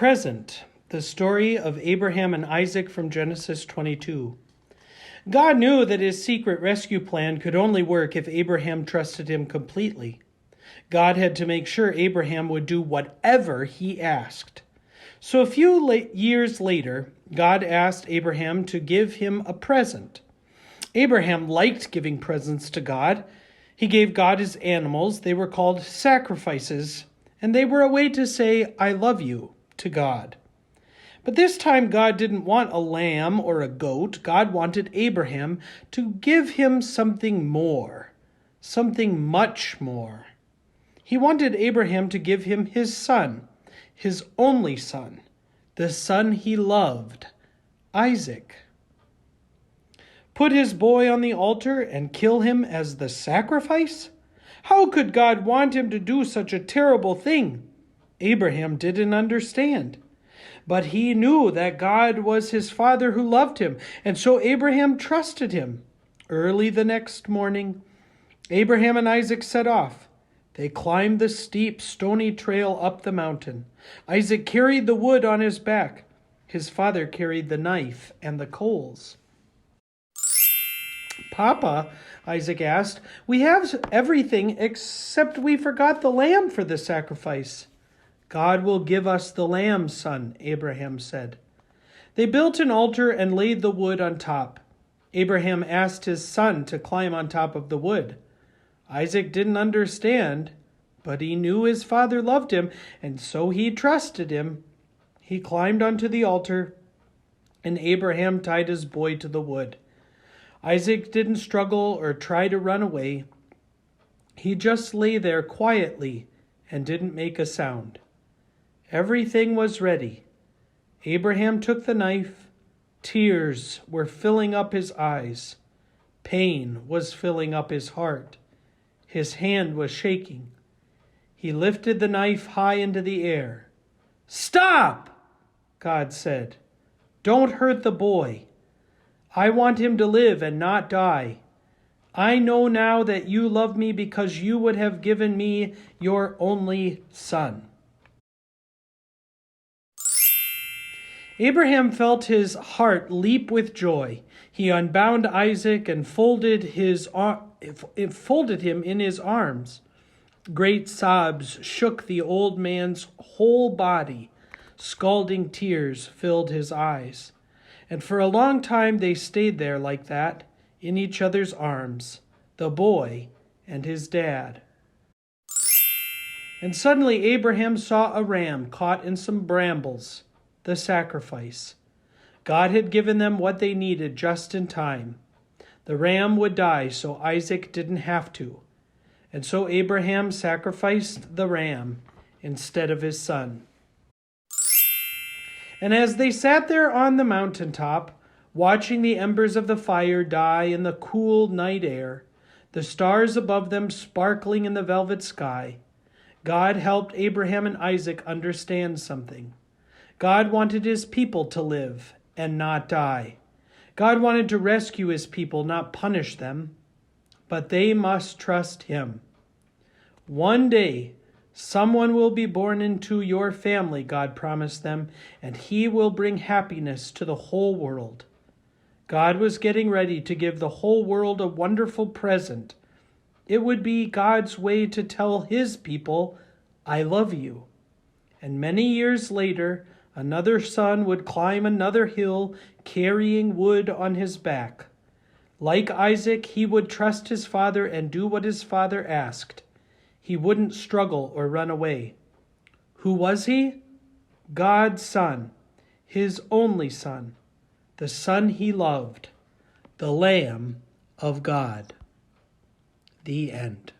present, the story of Abraham and Isaac from Genesis 22. God knew that his secret rescue plan could only work if Abraham trusted him completely. God had to make sure Abraham would do whatever he asked. So a few years later, God asked Abraham to give him a present. Abraham liked giving presents to God. He gave God his animals. They were called sacrifices, and they were a way to say, "I love you," to God. But this time God didn't want a lamb or a goat. God wanted Abraham to give him something more, something much more. He wanted Abraham to give him his son, his only son, the son he loved, Isaac. Put his boy on the altar and kill him as the sacrifice? How could God want him to do such a terrible thing? Abraham didn't understand. But he knew that God was his father who loved him, and so Abraham trusted him. Early the next morning, Abraham and Isaac set off. They climbed the steep, stony trail up the mountain. Isaac carried the wood on his back. His father carried the knife and the coals. "Papa," Isaac asked, "we have everything except we forgot the lamb for the sacrifice." "God will give us the lamb, son," Abraham said. They built an altar and laid the wood on top. Abraham asked his son to climb on top of the wood. Isaac didn't understand, but he knew his father loved him, and so he trusted him. He climbed onto the altar, and Abraham tied his boy to the wood. Isaac didn't struggle or try to run away. He just lay there quietly and didn't make a sound. Everything was ready. Abraham took the knife. Tears were filling up his eyes. Pain was filling up his heart. His hand was shaking. He lifted the knife high into the air. "Stop!" God said. "Don't hurt the boy. I want him to live and not die. I know now that you love me because you would have given me your only son." Abraham felt his heart leap with joy. He unbound Isaac and folded him in his arms. Great sobs shook the old man's whole body. Scalding tears filled his eyes. And for a long time they stayed there like that, in each other's arms, the boy and his dad. And suddenly Abraham saw a ram caught in some brambles, the sacrifice. God had given them what they needed just in time. The ram would die so Isaac didn't have to. And so Abraham sacrificed the ram instead of his son. And as they sat there on the mountaintop, watching the embers of the fire die in the cool night air, the stars above them sparkling in the velvet sky, God helped Abraham and Isaac understand something. God wanted his people to live and not die. God wanted to rescue his people, not punish them. But they must trust him. One day, someone will be born into your family, God promised them, and he will bring happiness to the whole world. God was getting ready to give the whole world a wonderful present. It would be God's way to tell his people, "I love you." And many years later, another son would climb another hill carrying wood on his back. Like Isaac, he would trust his father and do what his father asked. He wouldn't struggle or run away. Who was he? God's son, his only son, the son he loved, the Lamb of God. The end.